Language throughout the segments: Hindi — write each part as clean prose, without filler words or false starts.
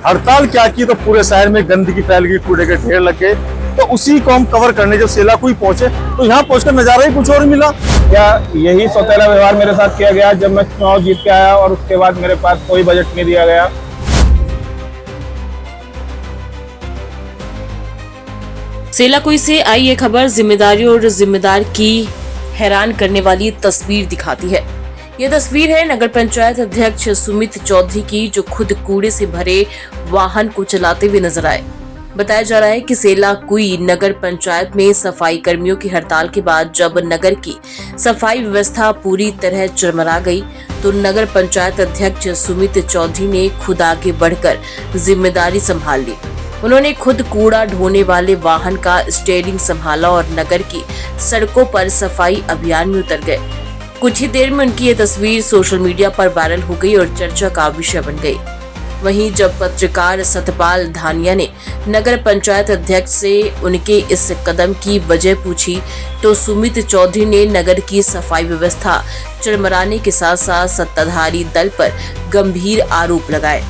हड़ताल क्या की तो पूरे शहर में गंदगी फैल गई, कूड़े के ढेर लग गए। तो उसी को हम कवर करने जब सेलाकुई पहुंचे तो यहाँ पहुंचकर नजारा ही कुछ और मिला। क्या यही सौतेला व्यवहार मेरे साथ किया गया जब मैं चुनाव जीत के आया और उसके बाद मेरे पास कोई बजट नहीं दिया गया। सेलाकुई से आई ये खबर जिम्मेदारी और जिम्मेदार की हैरान करने वाली तस्वीर दिखाती है। यह तस्वीर है नगर पंचायत अध्यक्ष सुमित चौधरी की, जो खुद कूड़े से भरे वाहन को चलाते हुए नजर आए। बताया जा रहा है कि सेलाकुई नगर पंचायत में सफाई कर्मियों की हड़ताल के बाद जब नगर की सफाई व्यवस्था पूरी तरह चरमरा गई तो नगर पंचायत अध्यक्ष सुमित चौधरी ने खुद आगे बढ़कर जिम्मेदारी संभाल ली। उन्होंने खुद कूड़ा ढोने वाले वाहन का स्टीयरिंग संभाला और नगर की सड़कों पर सफाई अभियान में उतर गए। कुछ ही देर में उनकी ये तस्वीर सोशल मीडिया पर वायरल हो गई और चर्चा का विषय बन गई। वहीं जब पत्रकार सतपाल धानिया ने नगर पंचायत अध्यक्ष से उनके इस कदम की वजह पूछी तो सुमित चौधरी ने नगर की सफाई व्यवस्था चरमराने के साथ साथ सत्ताधारी दल पर गंभीर आरोप लगाए।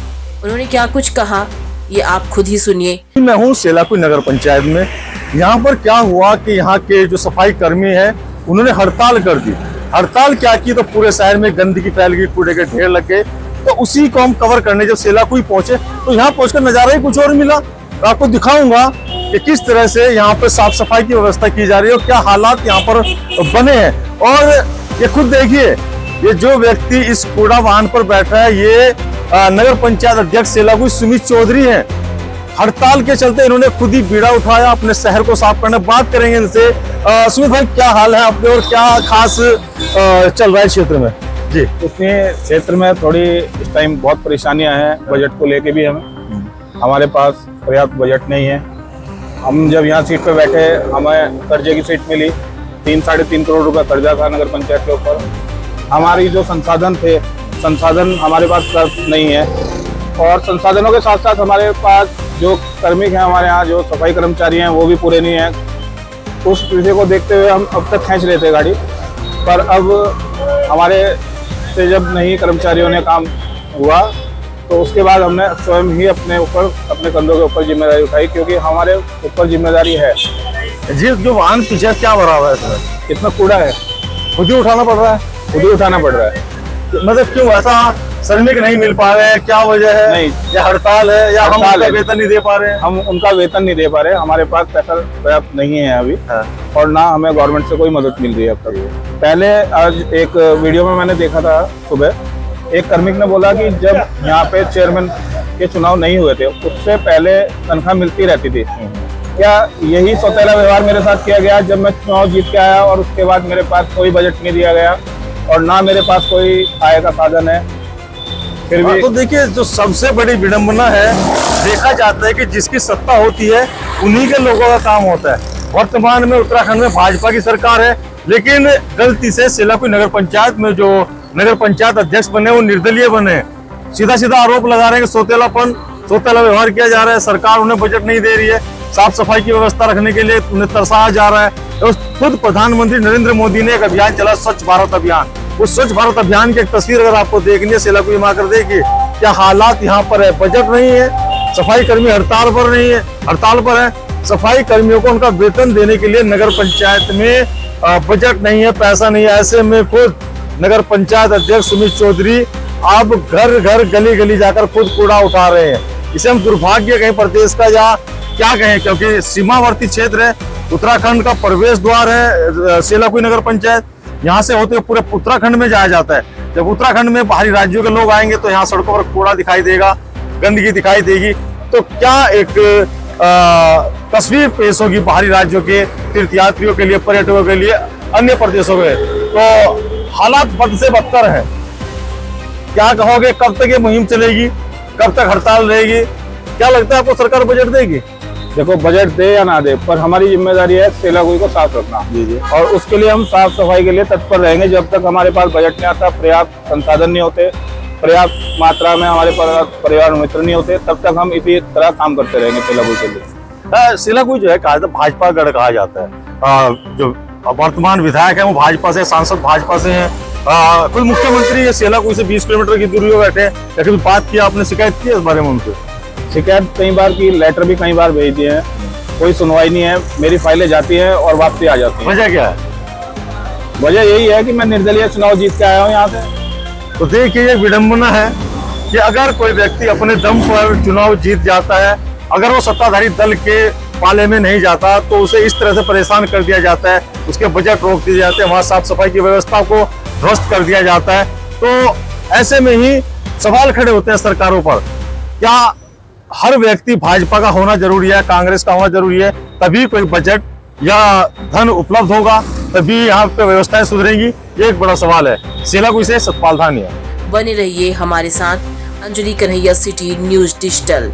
उन्होंने क्या कुछ कहा, ये आप खुद ही सुनिए। मैं हूँ सेलाकुई नगर पंचायत में। यहाँ पर क्या हुआ कि यहाँ के जो सफाई कर्मी हैं उन्होंने हड़ताल कर दी। हड़ताल क्या की तो पूरे शहर में गंदगी फैल गई, कूड़े के ढेर लग गए। तो उसी को हम कवर करने जब सेलाकुई पहुंचे तो यहाँ पहुंचकर नजारा ही कुछ और मिला। तो आपको दिखाऊंगा कि किस तरह से यहाँ पर साफ सफाई की व्यवस्था की जा रही है और क्या हालात यहाँ पर बने हैं। और ये खुद देखिए, ये जो व्यक्ति इस कूड़ा वाहन पर बैठा है ये नगर पंचायत अध्यक्ष सेलाकुई सुमित चौधरी हैं। हड़ताल के चलते इन्होंने खुद ही बीड़ा उठाया अपने शहर को साफ करने। बात करेंगे इनसे। सुमित भाई, क्या हाल है आपके और क्या खास चल रहा है क्षेत्र में? जी, इसमें क्षेत्र में थोड़ी इस टाइम बहुत परेशानियां हैं। बजट को लेके भी हमारे पास पर्याप्त बजट नहीं है। हम जब यहाँ सीट पे बैठे हमें कर्जे की सीट मिली, 3-3.5 करोड़ रुपए कर्जा था नगर पंचायत के ऊपर। हमारी जो संसाधन हमारे पास नहीं है और संसाधनों के साथ साथ हमारे पास जो कार्मिक हैं, हमारे यहाँ जो सफाई कर्मचारी हैं वो भी पूरे नहीं हैं। उस विषय को देखते हुए हम अब तक खींच रहे थे गाड़ी, पर अब हमारे से जब नहीं कर्मचारियों ने काम हुआ तो उसके बाद हमने स्वयं ही अपने कंधों के ऊपर जिम्मेदारी उठाई, क्योंकि हमारे ऊपर जिम्मेदारी है। जी, जो वाहन पीछे क्या भरा हुआ है इसमें? कितना कूड़ा है, खुद ही उठाना पड़ रहा है। खुद ही उठाना पड़ रहा है। मतलब क्यों ऐसा? श्रमिक नहीं मिल पा रहे हैं, क्या वजह है? नहीं, या हड़ताल है या हम उनका वेतन नहीं दे पा रहे हैं? हम उनका वेतन नहीं दे पा रहे। हमारे पास पैसा पर्याप्त नहीं है अभी। और ना हमें गवर्नमेंट से कोई मदद मिल रही है अब तक। पहले आज एक वीडियो में मैंने देखा था, सुबह एक कार्मिक ने बोला कि जब यहाँ पे चेयरमैन के चुनाव नहीं हुए थे उससे पहले तनख्वाह मिलती रहती थी। क्या यही सौतेला व्यवहार मेरे साथ किया गया जब मैं चुनाव जीत के आया और उसके बाद मेरे पास कोई बजट नहीं दिया गया और ना मेरे पास कोई आय का साधन है। फिर भी तो देखिए, जो सबसे बड़ी विडंबना है, देखा जाता है कि जिसकी सत्ता होती है उन्हीं के लोगों का काम होता है। वर्तमान में उत्तराखंड में भाजपा की सरकार है, लेकिन गलती से सेलाकुई नगर पंचायत में जो नगर पंचायत अध्यक्ष बने वो निर्दलीय बने। सीधा सीधा आरोप लगा रहे हैं कि सौतेला व्यवहार किया जा रहा है, सरकार उन्हें बजट नहीं दे रही है, साफ सफाई की व्यवस्था रखने के लिए उन्हें तरसाया जा रहा है। तो खुद प्रधानमंत्री नरेंद्र मोदी ने एक अभियान चला, स्वच्छ भारत अभियान। उस स्वच्छ भारत अभियान की एक तस्वीर अगर आपको देखनी है सेलाकुई में आकर देखिए क्या हालात यहाँ पर है। बजट नहीं है, सफाई कर्मी हड़ताल पर है। सफाई कर्मियों को उनका वेतन देने के लिए नगर पंचायत में बजट नहीं है, पैसा नहीं है। ऐसे में खुद नगर पंचायत अध्यक्ष सुमित चौधरी अब घर घर गली गली जाकर खुद कूड़ा उठा रहे हैं। इसे हम दुर्भाग्य कहें प्रदेश का या क्या कहें, क्योंकि सीमावर्ती क्षेत्र है, उत्तराखंड का प्रवेश द्वार है सेलाकुई नगर पंचायत। यहाँ से होते हुए पूरे उत्तराखंड में जाया जाता है। जब उत्तराखंड में बाहरी राज्यों के लोग आएंगे तो यहाँ सड़कों पर कूड़ा दिखाई देगा, गंदगी दिखाई देगी। तो क्या एक तस्वीर पेश होगी बाहरी राज्यों के तीर्थयात्रियों के लिए, पर्यटकों के लिए, अन्य प्रदेशों के। तो हालात बद से बदतर है। क्या कहोगे, कब तक ये मुहिम चलेगी, कब तक हड़ताल रहेगी? क्या लगता है आपको सरकार बजट देगी? देखो, बजट दे या ना दे, पर हमारी जिम्मेदारी है सेलाकुई को साफ रखना। जी। और उसके लिए हम साफ सफाई के लिए तत्पर रहेंगे। जब तक हमारे पास बजट नहीं आता, पर्याप्त संसाधन नहीं होते, पर्याप्त मात्रा में हमारे परिवार मित्र नहीं होते, तब तक हम इसी तरह काम करते रहेंगे सेलाकुई के लिए। सेलाकुई जो है भाजपा गढ़ कहा जाता है। जो वर्तमान विधायक है वो भाजपा से, सांसद भाजपा से हैं। कोई मुख्यमंत्री सेलाकुई से 20 किलोमीटर की दूरी पर बैठे, लेकिन बात की आपने, शिकायत की इस बारे में उनसे? शिकायत कई बार की, लेटर भी कई बार भेज दिए हैं, कोई सुनवाई नहीं है। मेरी फाइलें जाती हैं और वापसी आ जाती हैं। वजह क्या है? वजह यही है कि मैं निर्दलीय चुनाव जीत के आया हूँ यहाँ से। तो देखिए, ये विडंबना है कि अगर कोई व्यक्ति अपने दम पर चुनाव जीत जाता है, अगर वो सत्ताधारी दल के पाले में नहीं जाता, तो उसे इस तरह से परेशान कर दिया जाता है, उसके बजट रोक दिए जाते हैं, वहां साफ सफाई की व्यवस्था को ध्वस्त कर दिया जाता है। तो ऐसे में ही सवाल खड़े होते हैं सरकारों पर, क्या हर व्यक्ति भाजपा का होना जरूरी है, कांग्रेस का होना जरूरी है, तभी कोई बजट या धन उपलब्ध होगा, तभी यहाँ पे व्यवस्थाएं सुधरेंगी? ये एक बड़ा सवाल है। सेलाकुई से सतपाल धानिया। बने रहिए हमारे साथ। Anjali Kanhaiya, city news digital.